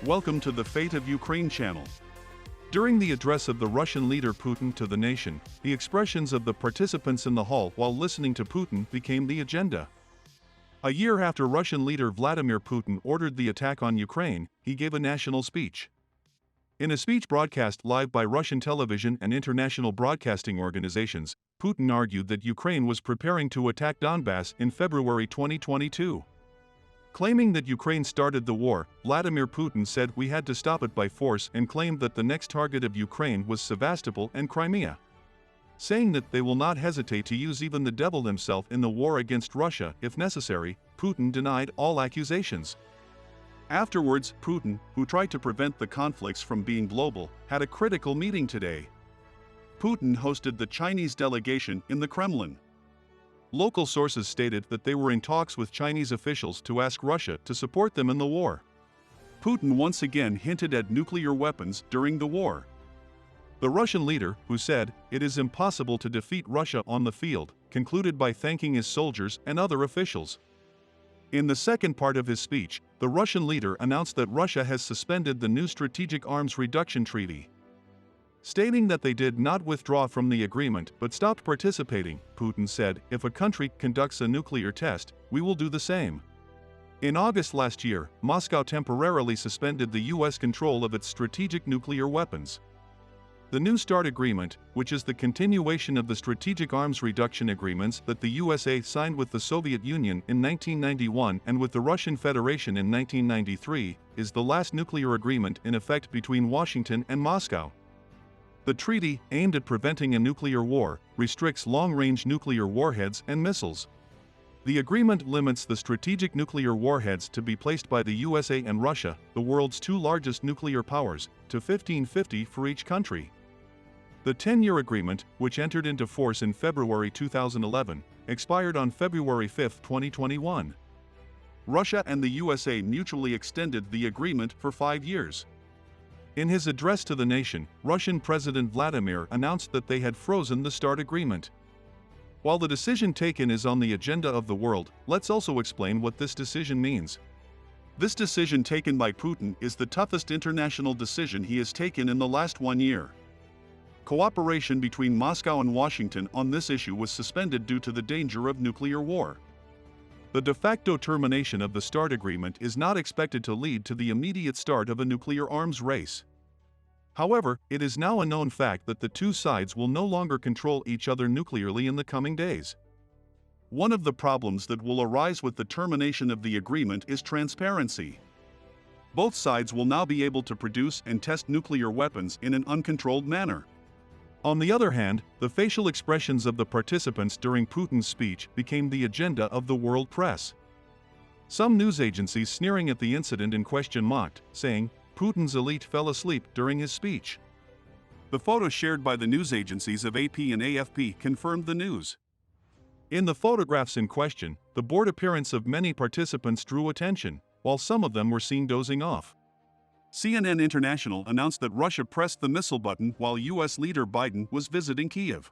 Welcome to the Fate of Ukraine channel. During the address of the Russian leader Putin to the nation, the expressions of the participants in the hall while listening to Putin became the agenda. A year after Russian leader Vladimir Putin ordered the attack on Ukraine, he gave a national speech. In a speech broadcast live by Russian television and international broadcasting organizations, Putin argued that Ukraine was preparing to attack Donbass in February 2022. Claiming that Ukraine started the war, Vladimir Putin said we had to stop it by force and claimed that the next target of Ukraine was Sevastopol and Crimea. Saying that they will not hesitate to use even the devil himself in the war against Russia if necessary, Putin denied all accusations. Afterwards, Putin, who tried to prevent the conflicts from being global, had a critical meeting today. Putin hosted the Chinese delegation in the Kremlin. Local sources stated that they were in talks with Chinese officials to ask Russia to support them in the war. Putin once again hinted at nuclear weapons during the war. The Russian leader, who said, "It is impossible to defeat Russia on the field," concluded by thanking his soldiers and other officials. In the second part of his speech, the Russian leader announced that Russia has suspended the new Strategic Arms Reduction Treaty. Stating that they did not withdraw from the agreement but stopped participating, Putin said, "If a country conducts a nuclear test, we will do the same." In August last year, Moscow temporarily suspended the U.S. control of its strategic nuclear weapons. The New START agreement, which is the continuation of the Strategic Arms Reduction Agreements that the USA signed with the Soviet Union in 1991 and with the Russian Federation in 1993, is the last nuclear agreement in effect between Washington and Moscow. The treaty, aimed at preventing a nuclear war, restricts long-range nuclear warheads and missiles. The agreement limits the strategic nuclear warheads to be placed by the USA and Russia, the world's two largest nuclear powers, to 1550 for each country. The 10-year agreement, which entered into force in February 2011, expired on February 5, 2021. Russia and the USA mutually extended the agreement for 5 years. In his address to the nation, Russian President Vladimir announced that they had frozen the START agreement. While the decision taken is on the agenda of the world, let's also explain what this decision means. This decision taken by Putin is the toughest international decision he has taken in the last 1 year. Cooperation between Moscow and Washington on this issue was suspended due to the danger of nuclear war. The de facto termination of the START agreement is not expected to lead to the immediate start of a nuclear arms race. However, it is now a known fact that the two sides will no longer control each other nuclearly in the coming days. One of the problems that will arise with the termination of the agreement is transparency. Both sides will now be able to produce and test nuclear weapons in an uncontrolled manner. On the other hand, the facial expressions of the participants during Putin's speech became the agenda of the world press. Some news agencies sneering at the incident in question mocked, saying, "Putin's elite fell asleep during his speech." The photos shared by the news agencies of AP and AFP confirmed the news. In the photographs in question, the bored appearance of many participants drew attention, while some of them were seen dozing off. CNN International announced that Russia pressed the missile button while U.S. leader Biden was visiting Kyiv.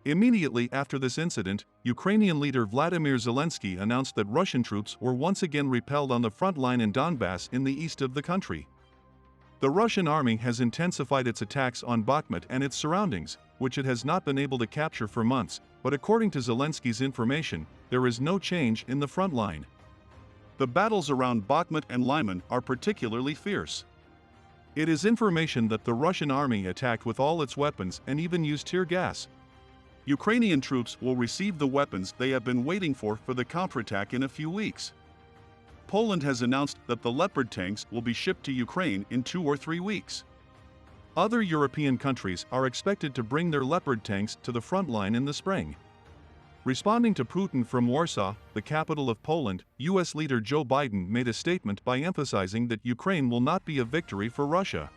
Immediately after this incident, Ukrainian leader Vladimir Zelensky announced that Russian troops were once again repelled on the front line in Donbass in the east of the country. The Russian army has intensified its attacks on Bakhmut and its surroundings, which it has not been able to capture for months, but according to Zelensky's information, there is no change in the front line. The battles around Bakhmut and Lyman are particularly fierce. It is information that the Russian army attacked with all its weapons and even used tear gas. Ukrainian troops will receive the weapons they have been waiting for the counterattack in a few weeks. Poland has announced that the Leopard tanks will be shipped to Ukraine in 2 or 3 weeks. Other European countries are expected to bring their Leopard tanks to the front line in the spring. Responding to Putin from Warsaw, the capital of Poland, U.S. leader Joe Biden made a statement by emphasizing that Ukraine will not be a victory for Russia.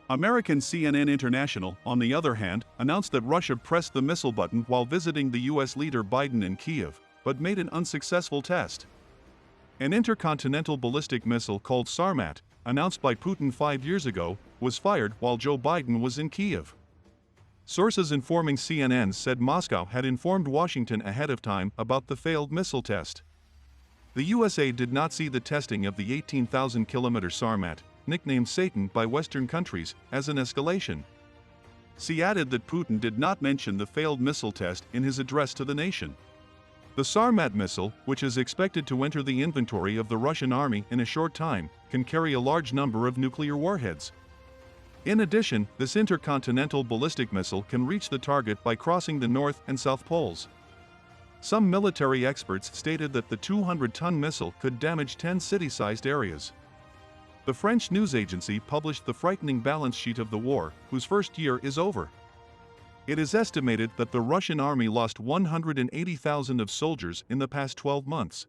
American CNN International, on the other hand, announced that Russia pressed the missile button while visiting the U.S. leader Biden in Kyiv, but made an unsuccessful test. An intercontinental ballistic missile called Sarmat, announced by Putin 5 years ago, was fired while Joe Biden was in Kyiv. Sources informing CNN said Moscow had informed Washington ahead of time about the failed missile test. The USA did not see the testing of the 18,000-kilometer Sarmat, nicknamed Satan by Western countries, as an escalation. Xi added that Putin did not mention the failed missile test in his address to the nation. The Sarmat missile, which is expected to enter the inventory of the Russian army in a short time, can carry a large number of nuclear warheads. In addition, this intercontinental ballistic missile can reach the target by crossing the North and South Poles. Some military experts stated that the 200-ton missile could damage 10 city-sized areas. The French news agency published the frightening balance sheet of the war, whose first year is over. It is estimated that the Russian army lost 180,000 of soldiers in the past 12 months.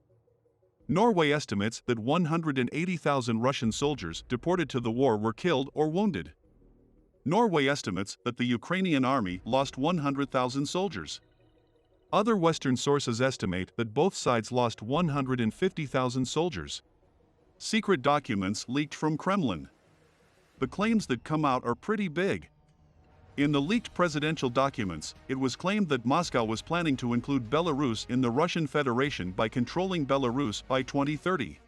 Norway estimates that 180,000 Russian soldiers deported to the war were killed or wounded. Norway estimates that the Ukrainian army lost 100,000 soldiers. Other Western sources estimate that both sides lost 150,000 soldiers. Secret documents leaked from Kremlin. The claims that come out are pretty big. In the leaked presidential documents, it was claimed that Moscow was planning to include Belarus in the Russian Federation by controlling Belarus by 2030.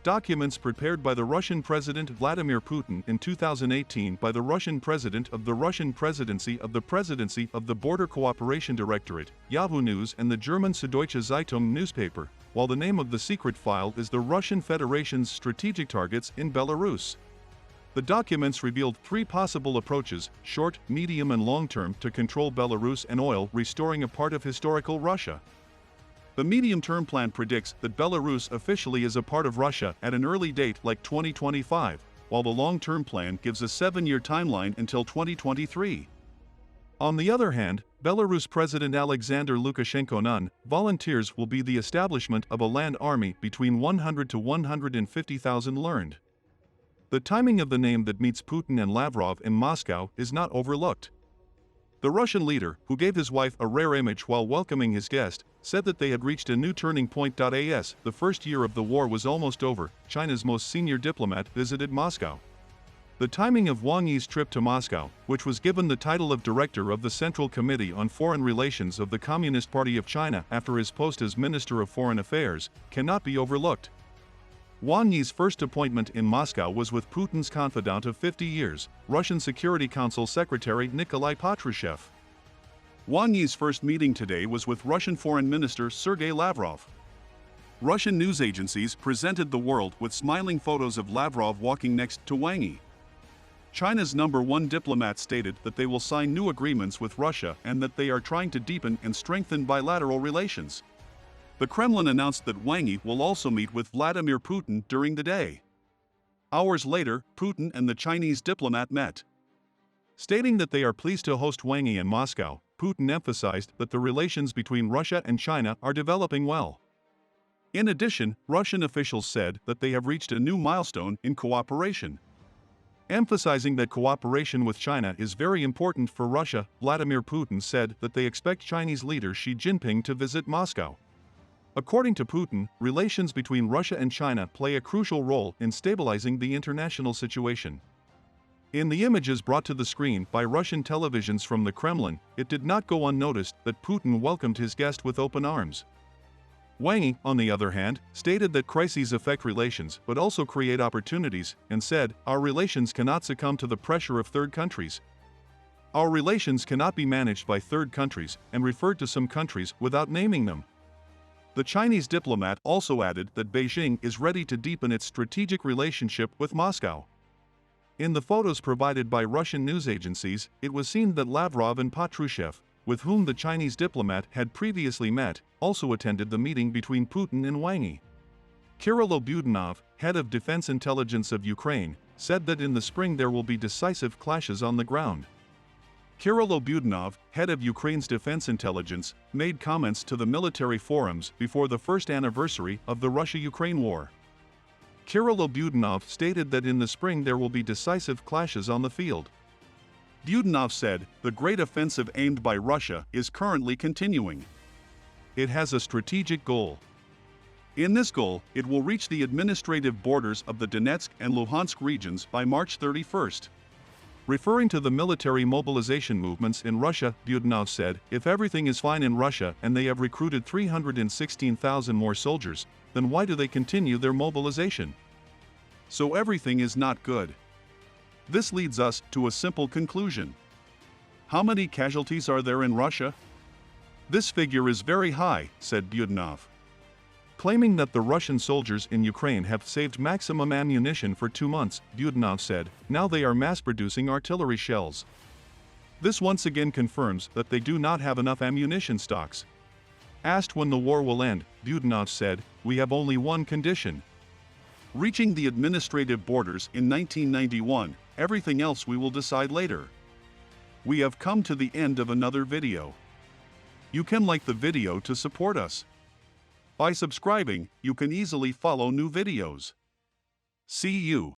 Documents prepared by the Russian President Vladimir Putin in 2018 by the Russian President of the Russian Presidency of the Border Cooperation Directorate, Yahoo News and the German Süddeutsche Zeitung newspaper, while the name of the secret file is the Russian Federation's strategic targets in Belarus. The documents revealed 3 possible approaches, short, medium and long-term, to control Belarus and oil, restoring a part of historical Russia. The medium-term plan predicts that Belarus officially is a part of Russia at an early date like 2025, while the long-term plan gives a 7-year timeline until 2023. On the other hand, Belarus President Alexander Lukashenko volunteers will be the establishment of a land army between 100 to 150,000 learned. The timing of the name that meets Putin and Lavrov in Moscow is not overlooked. The Russian leader, who gave his wife a rare image while welcoming his guest, said that they had reached a new turning point. As the first year of the war was almost over, China's most senior diplomat visited Moscow. The timing of Wang Yi's trip to Moscow, which was given the title of director of the Central Committee on Foreign Relations of the Communist Party of China after his post as Minister of Foreign Affairs, cannot be overlooked. Wang Yi's first appointment in Moscow was with Putin's confidant of 50 years, Russian Security Council Secretary Nikolai Patrushev. Wang Yi's first meeting today was with Russian Foreign Minister Sergei Lavrov. Russian news agencies presented the world with smiling photos of Lavrov walking next to Wang Yi. China's #1 diplomat stated that they will sign new agreements with Russia and that they are trying to deepen and strengthen bilateral relations. The Kremlin announced that Wang Yi will also meet with Vladimir Putin during the day. Hours later, Putin and the Chinese diplomat met. Stating that they are pleased to host Wang Yi in Moscow, Putin emphasized that the relations between Russia and China are developing well. In addition, Russian officials said that they have reached a new milestone in cooperation. Emphasizing that cooperation with China is very important for Russia, Vladimir Putin said that they expect Chinese leader Xi Jinping to visit Moscow. According to Putin, relations between Russia and China play a crucial role in stabilizing the international situation. In the images brought to the screen by Russian televisions from the Kremlin, it did not go unnoticed that Putin welcomed his guest with open arms. Wang Yi, on the other hand, stated that crises affect relations but also create opportunities, and said, "Our relations cannot succumb to the pressure of third countries. Our relations cannot be managed by third countries," and referred to some countries without naming them. The Chinese diplomat also added that Beijing is ready to deepen its strategic relationship with Moscow. In the photos provided by Russian news agencies, it was seen that Lavrov and Patrushev, with whom the Chinese diplomat had previously met, also attended the meeting between Putin and Wang Yi. Kirill Budanov, head of Defense Intelligence of Ukraine, said that in the spring there will be decisive clashes on the ground. Kirill Budanov, head of Ukraine's defense intelligence, made comments to the military forums before the first anniversary of the Russia-Ukraine war. Kirill Budanov stated that in the spring there will be decisive clashes on the field. Budanov said, "The great offensive aimed by Russia is currently continuing. It has a strategic goal. In this goal, it will reach the administrative borders of the Donetsk and Luhansk regions by March 31st. Referring to the military mobilization movements in Russia, Budanov said, "If everything is fine in Russia and they have recruited 316,000 more soldiers, then why do they continue their mobilization?" So everything is not good. This leads us to a simple conclusion. How many casualties are there in Russia? This figure is very high, said Budanov. Claiming that the Russian soldiers in Ukraine have saved maximum ammunition for 2 months, Budanov said, now they are mass-producing artillery shells. This once again confirms that they do not have enough ammunition stocks. Asked when the war will end, Budanov said, we have only one condition. Reaching the administrative borders in 1991, everything else we will decide later. We have come to the end of another video. You can like the video to support us. By subscribing, you can easily follow new videos. See you.